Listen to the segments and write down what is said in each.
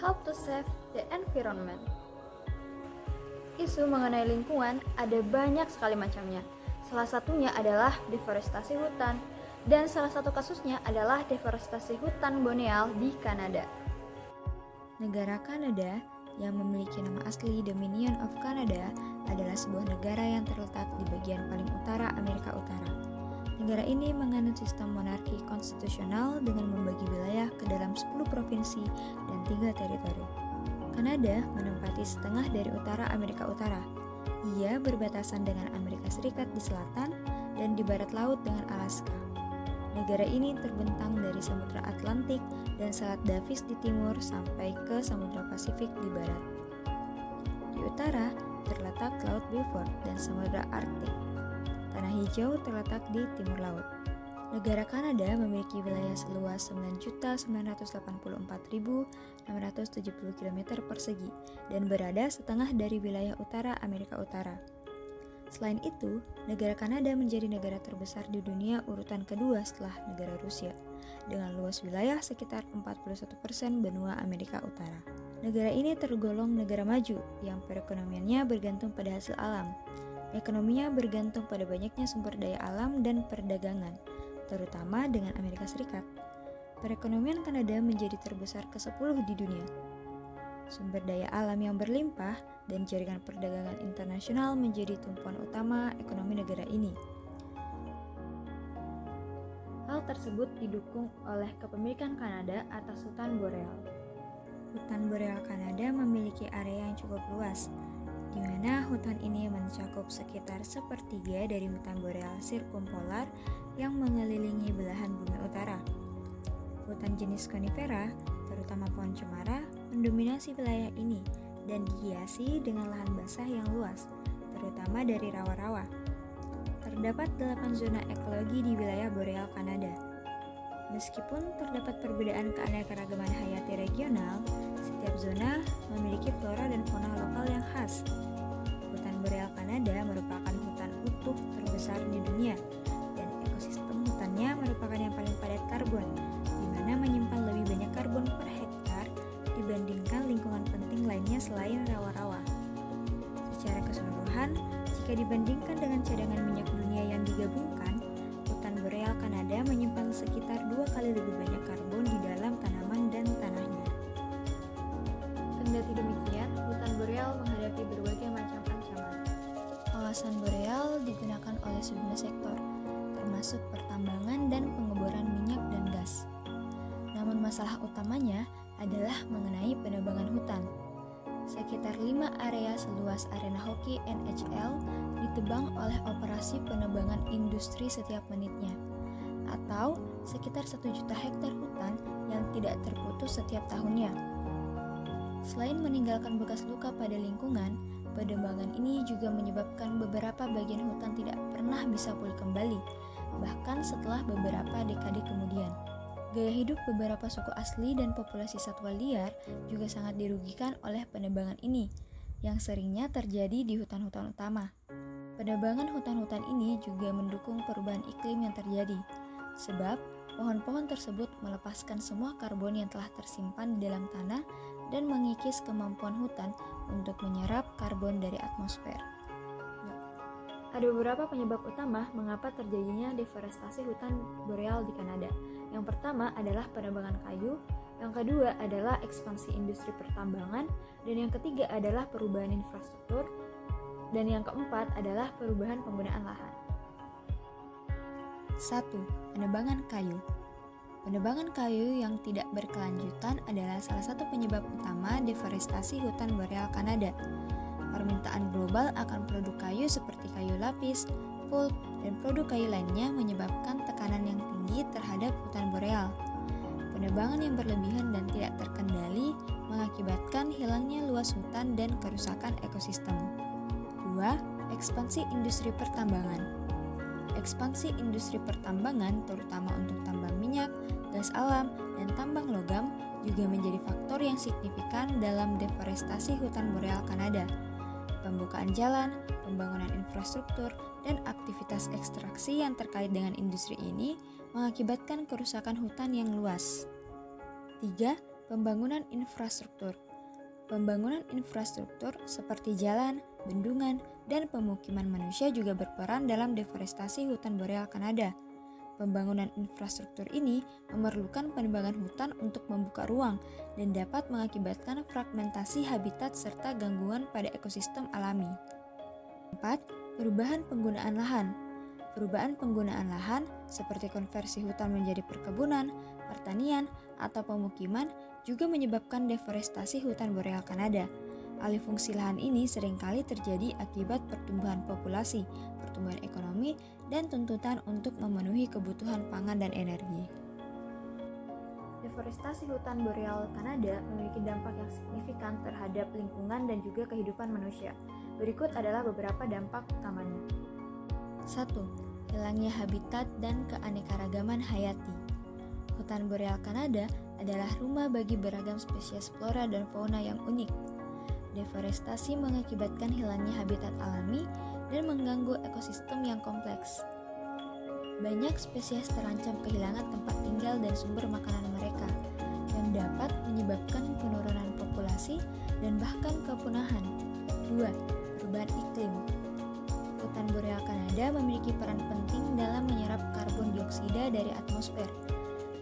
how to save the environment. Isu mengenai lingkungan ada banyak sekali macamnya. Salah satunya adalah deforestasi hutan, dan salah satu kasusnya adalah deforestasi hutan boreal di Kanada. Negara Kanada yang memiliki nama asli Dominion of Canada adalah sebuah negara yang terletak di bagian paling utara Amerika Utara. Negara ini menganut sistem monarki konstitusional dengan membagi wilayah ke dalam 10 provinsi dan 3 teritori. Kanada menempati setengah dari utara Amerika Utara. Ia berbatasan dengan Amerika Serikat di selatan dan di barat laut dengan Alaska. Negara ini terbentang dari Samudra Atlantik dan Selat Davis di timur sampai ke Samudra Pasifik di barat. Di utara terletak Laut Beaufort dan Samudra Arktik. Tanah hijau terletak di timur laut. Negara Kanada memiliki wilayah seluas 9.984.670 km persegi dan berada setengah dari wilayah utara Amerika Utara. Selain itu, negara Kanada menjadi negara terbesar di dunia urutan kedua setelah negara Rusia, dengan luas wilayah sekitar 41% benua Amerika Utara. Negara ini tergolong negara maju yang perekonomiannya bergantung pada hasil alam. Ekonominya bergantung pada banyaknya sumber daya alam dan perdagangan, terutama dengan Amerika Serikat. Perekonomian Kanada menjadi terbesar ke-10 di dunia. Sumber daya alam yang berlimpah dan jaringan perdagangan internasional menjadi tumpuan utama ekonomi negara ini. Hal tersebut didukung oleh kepemilikan Kanada atas hutan boreal. Hutan boreal Kanada memiliki area yang cukup luas, di mana hutan ini mencakup sekitar sepertiga dari hutan boreal sirkumpolar yang mengelilingi belahan bumi utara. Hutan jenis konifera, terutama pohon cemara, mendominasi wilayah ini dan dihiasi dengan lahan basah yang luas, terutama dari rawa-rawa. Terdapat 8 zona ekologi di wilayah boreal Kanada. Meskipun terdapat perbedaan keanekaragaman hayati regional, setiap zona memiliki flora dan fauna lokal yang khas. Hutan boreal Kanada merupakan hutan utuh terbesar di dunia, dan ekosistem hutannya merupakan yang paling padat karbon, di mana menyimpan lebih banyak karbon per hektar dibandingkan lingkungan penting lainnya selain rawa-rawa. Secara keseluruhan, jika dibandingkan dengan cadangan minyak dunia yang digabungkan, hutan boreal Kanada menyimpan sekitar 2 kali lebih banyak karbon di dalam tanaman dan tanahnya. Kendati demikian, hutan boreal menghadapi berbagai macam ancaman. Kawasan boreal digunakan oleh sejumlah sektor, termasuk pertambangan dan pengeboran minyak dan gas. Namun masalah utamanya adalah mengenai penebangan hutan. Sekitar 5 area seluas arena hoki NHL ditebang oleh operasi penebangan industri setiap menitnya, atau sekitar 1 juta hektar hutan yang tidak terputus setiap tahunnya. Selain meninggalkan bekas luka pada lingkungan, penebangan ini juga menyebabkan beberapa bagian hutan tidak pernah bisa pulih kembali, bahkan setelah beberapa dekade kemudian. Gaya hidup beberapa suku asli dan populasi satwa liar juga sangat dirugikan oleh penebangan ini, yang seringnya terjadi di hutan-hutan utama. Penebangan hutan-hutan ini juga mendukung perubahan iklim yang terjadi, sebab pohon-pohon tersebut melepaskan semua karbon yang telah tersimpan di dalam tanah dan mengikis kemampuan hutan untuk menyerap karbon dari atmosfer. Ada beberapa penyebab utama mengapa terjadinya deforestasi hutan boreal di Kanada. Yang pertama adalah penebangan kayu, yang kedua adalah ekspansi industri pertambangan, dan yang ketiga adalah perubahan infrastruktur, dan yang keempat adalah perubahan penggunaan lahan. 1. Penebangan kayu. Penebangan kayu yang tidak berkelanjutan adalah salah satu penyebab utama deforestasi hutan boreal Kanada. Permintaan global akan produk kayu seperti kayu lapis, pulp, dan produk kayu lainnya menyebabkan tekanan yang tinggi terhadap hutan boreal. Penebangan yang berlebihan dan tidak terkendali mengakibatkan hilangnya luas hutan dan kerusakan ekosistem. 2. Ekspansi industri pertambangan. Ekspansi industri pertambangan, terutama untuk tambang minyak, gas alam, dan tambang logam, juga menjadi faktor yang signifikan dalam deforestasi hutan boreal Kanada. Pembukaan jalan, pembangunan infrastruktur, dan aktivitas ekstraksi yang terkait dengan industri ini mengakibatkan kerusakan hutan yang luas. 3. Pembangunan infrastruktur. Pembangunan infrastruktur seperti jalan, bendungan, dan pemukiman manusia juga berperan dalam deforestasi hutan boreal Kanada. Pembangunan infrastruktur ini memerlukan penebangan hutan untuk membuka ruang dan dapat mengakibatkan fragmentasi habitat serta gangguan pada ekosistem alami. 4. Perubahan penggunaan lahan. Perubahan penggunaan lahan seperti konversi hutan menjadi perkebunan, pertanian, atau pemukiman juga menyebabkan deforestasi hutan boreal Kanada. Alih fungsi lahan ini seringkali terjadi akibat pertumbuhan populasi, pertumbuhan ekonomi, dan tuntutan untuk memenuhi kebutuhan pangan dan energi. Deforestasi hutan boreal Kanada memiliki dampak yang signifikan terhadap lingkungan dan juga kehidupan manusia. Berikut adalah beberapa dampak utamanya. 1. Hilangnya habitat dan keanekaragaman hayati. Hutan boreal Kanada adalah rumah bagi beragam spesies flora dan fauna yang unik. Deforestasi mengakibatkan hilangnya habitat alami dan mengganggu ekosistem yang kompleks. Banyak spesies terancam kehilangan tempat tinggal dan sumber makanan mereka, yang dapat menyebabkan penurunan populasi dan bahkan kepunahan. 2. Perubahan iklim. Hutan boreal Kanada memiliki peran penting dalam menyerap karbon dioksida dari atmosfer.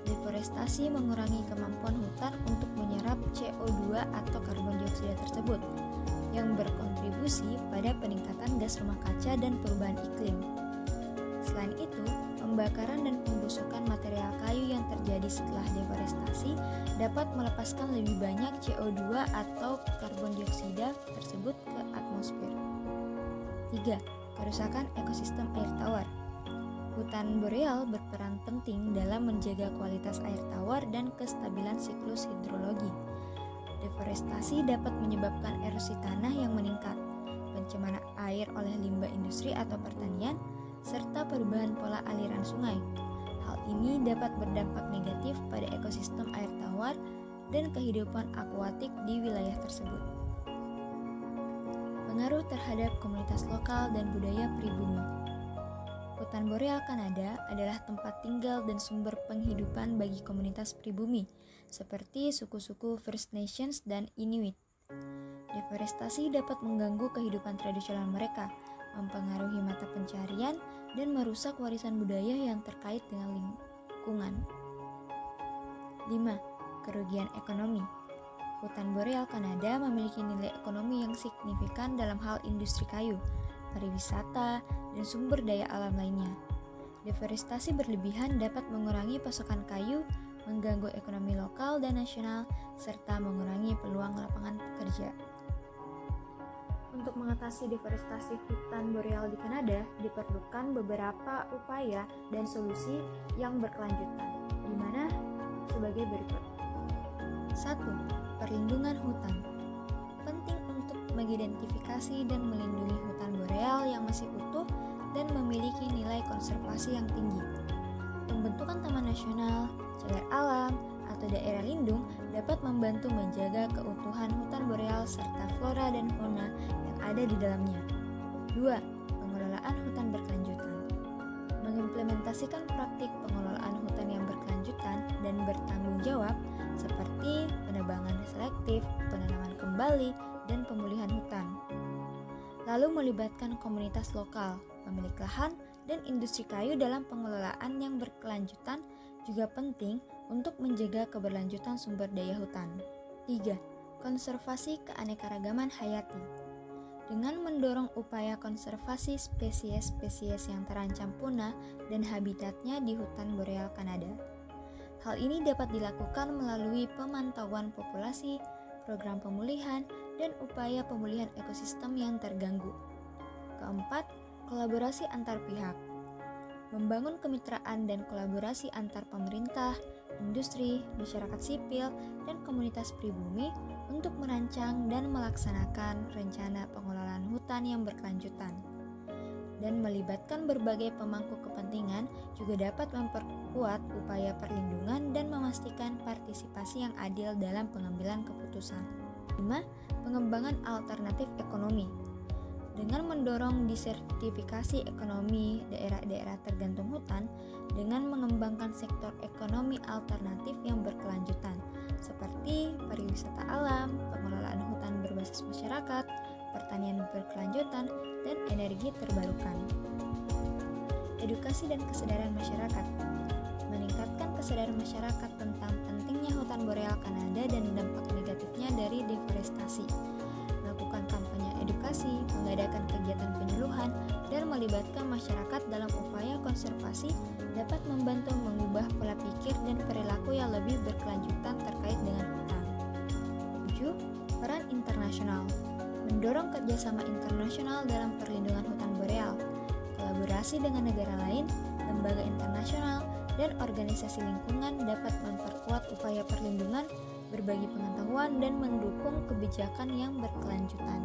Deforestasi mengurangi kemampuan hutan untuk menyerap CO2 atau karbon dioksida tersebut, yang berkontribusi pada peningkatan gas rumah kaca dan perubahan iklim. Selain itu, pembakaran dan pembusukan material kayu yang terjadi setelah deforestasi dapat melepaskan lebih banyak CO2 atau karbon dioksida tersebut ke atmosfer. 3. Kerusakan ekosistem air tawar. Hutan boreal berperan penting dalam menjaga kualitas air tawar dan kestabilan siklus hidrologi. Deforestasi dapat menyebabkan erosi tanah yang meningkat, pencemaran air oleh limbah industri atau pertanian, serta perubahan pola aliran sungai. Hal ini dapat berdampak negatif pada ekosistem air tawar dan kehidupan akuatik di wilayah tersebut. Pengaruh terhadap komunitas lokal dan budaya pribumi. Hutan boreal Kanada adalah tempat tinggal dan sumber penghidupan bagi komunitas pribumi, seperti suku-suku First Nations dan Inuit. Deforestasi dapat mengganggu kehidupan tradisional mereka, mempengaruhi mata pencarian, dan merusak warisan budaya yang terkait dengan lingkungan. 5. Kerugian ekonomi. Hutan boreal Kanada memiliki nilai ekonomi yang signifikan dalam hal industri kayu, pariwisata, dan sumber daya alam lainnya. Deforestasi berlebihan dapat mengurangi pasokan kayu, mengganggu ekonomi lokal dan nasional, serta mengurangi peluang lapangan kerja. Untuk mengatasi deforestasi hutan boreal di Kanada, diperlukan beberapa upaya dan solusi yang berkelanjutan, di mana sebagai berikut. 1. Perlindungan hutan. Penting untuk mengidentifikasi dan melindungi hutan boreal yang masih utuh dan memiliki nilai konservasi yang tinggi. Pembentukan taman nasional, cagar alam, atau daerah lindung dapat membantu menjaga keutuhan hutan boreal serta flora dan fauna yang ada di dalamnya. 2. Pengelolaan hutan berkelanjutan. Mengimplementasikan praktik pengelolaan hutan yang berkelanjutan dan bertanggung jawab seperti penebangan selektif, penanaman kembali, dan pemulihan hutan. Lalu melibatkan komunitas lokal, pemilik lahan, dan industri kayu dalam pengelolaan yang berkelanjutan juga penting untuk menjaga keberlanjutan sumber daya hutan. 3. Konservasi keanekaragaman hayati. Dengan mendorong upaya konservasi spesies-spesies yang terancam punah dan habitatnya di hutan boreal Kanada. Hal ini dapat dilakukan melalui pemantauan populasi, program pemulihan, dan upaya pemulihan ekosistem yang terganggu. 4. Kolaborasi antar pihak. Membangun kemitraan dan kolaborasi antar pemerintah, industri, masyarakat sipil, dan komunitas pribumi untuk merancang dan melaksanakan rencana pengelolaan hutan yang berkelanjutan. Dan melibatkan berbagai pemangku kepentingan juga dapat memperkuat upaya perlindungan dan memastikan partisipasi yang adil dalam pengambilan keputusan. 5. Pengembangan alternatif ekonomi. Dengan mendorong disertifikasi ekonomi daerah-daerah tergantung hutan dengan mengembangkan sektor ekonomi alternatif yang berkelanjutan seperti pariwisata alam, pengelolaan hutan berbasis masyarakat, pertanian berkelanjutan, dan energi terbarukan. Edukasi dan kesadaran masyarakat. Meningkatkan kesadaran masyarakat tentang pentingnya hutan boreal Kanada dan dampak negatifnya dari deforestasi. Melakukan kampanye edukasi, mengadakan kegiatan penyuluhan, dan melibatkan masyarakat dalam upaya konservasi dapat membantu mengubah pola pikir dan perilaku yang lebih berkelanjutan terkait dengan hutan. 7. Peran internasional. Mendorong kerjasama internasional dalam perlindungan hutan boreal. Kolaborasi dengan negara lain, lembaga internasional, dan organisasi lingkungan dapat memperkuat upaya perlindungan, berbagi pengetahuan, dan mendukung kebijakan yang berkelanjutan.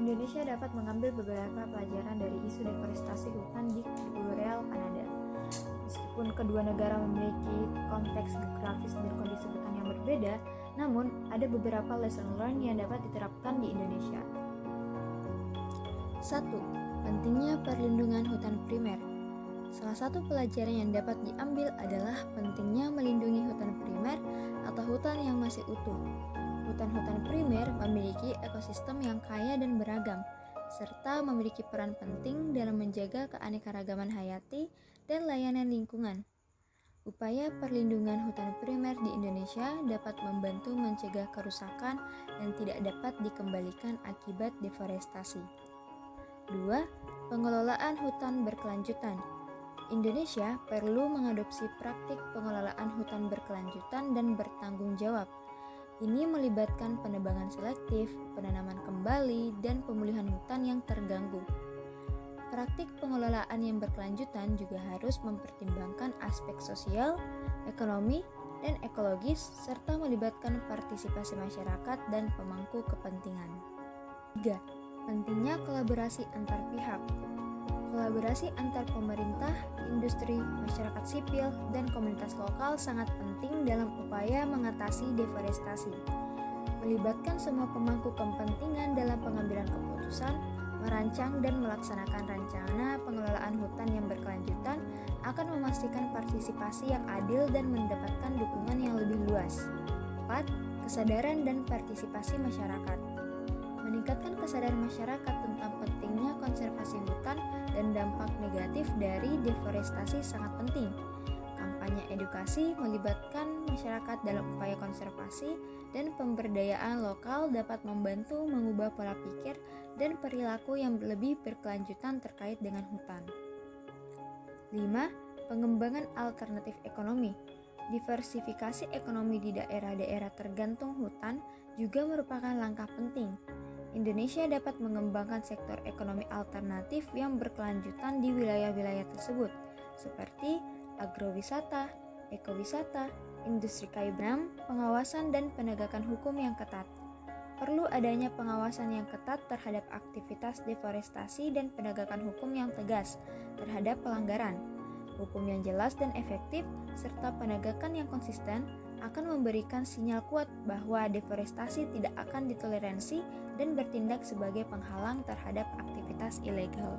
Indonesia dapat mengambil beberapa pelajaran dari isu deforestasi hutan di boreal Kanada. Meskipun kedua negara memiliki konteks geografis dan kondisi hutan yang berbeda, namun ada beberapa lesson learned yang dapat diterapkan di Indonesia. 1. Pentingnya perlindungan hutan primer. Salah satu pelajaran yang dapat diambil adalah pentingnya melindungi hutan primer atau hutan yang masih utuh. Hutan-hutan primer memiliki ekosistem yang kaya dan beragam, serta memiliki peran penting dalam menjaga keanekaragaman hayati dan layanan lingkungan. Upaya perlindungan hutan primer di Indonesia dapat membantu mencegah kerusakan yang tidak dapat dikembalikan akibat deforestasi. 2. Pengelolaan hutan berkelanjutan. Indonesia perlu mengadopsi praktik pengelolaan hutan berkelanjutan dan bertanggung jawab. Ini melibatkan penebangan selektif, penanaman kembali, dan pemulihan hutan yang terganggu. Praktik pengelolaan yang berkelanjutan juga harus mempertimbangkan aspek sosial, ekonomi, dan ekologis, serta melibatkan partisipasi masyarakat dan pemangku kepentingan. 3. Pentingnya kolaborasi antar pihak. Kolaborasi antar pemerintah, industri, masyarakat sipil, dan komunitas lokal sangat penting dalam upaya mengatasi deforestasi. Melibatkan semua pemangku kepentingan dalam pengambilan keputusan, merancang dan melaksanakan rencana pengelolaan hutan yang berkelanjutan akan memastikan partisipasi yang adil dan mendapatkan dukungan yang lebih luas. 4. Kesadaran dan partisipasi masyarakat. Meningkatkan kesadaran masyarakat tentang pentingnya konservasi hutan dan dampak negatif dari deforestasi sangat penting. Kampanye edukasi melibatkan masyarakat dalam upaya konservasi dan pemberdayaan lokal dapat membantu mengubah pola pikir dan perilaku yang lebih berkelanjutan terkait dengan hutan. 5. Pengembangan alternatif ekonomi. Diversifikasi ekonomi di daerah-daerah tergantung hutan juga merupakan langkah penting. Indonesia dapat mengembangkan sektor ekonomi alternatif yang berkelanjutan di wilayah-wilayah tersebut, seperti agrowisata, ekowisata, industri kayu benang, pengawasan dan penegakan hukum yang ketat. Perlu adanya pengawasan yang ketat terhadap aktivitas deforestasi dan penegakan hukum yang tegas terhadap pelanggaran. Hukum yang jelas dan efektif, serta penegakan yang konsisten akan memberikan sinyal kuat bahwa deforestasi tidak akan ditoleransi dan bertindak sebagai penghalang terhadap aktivitas ilegal.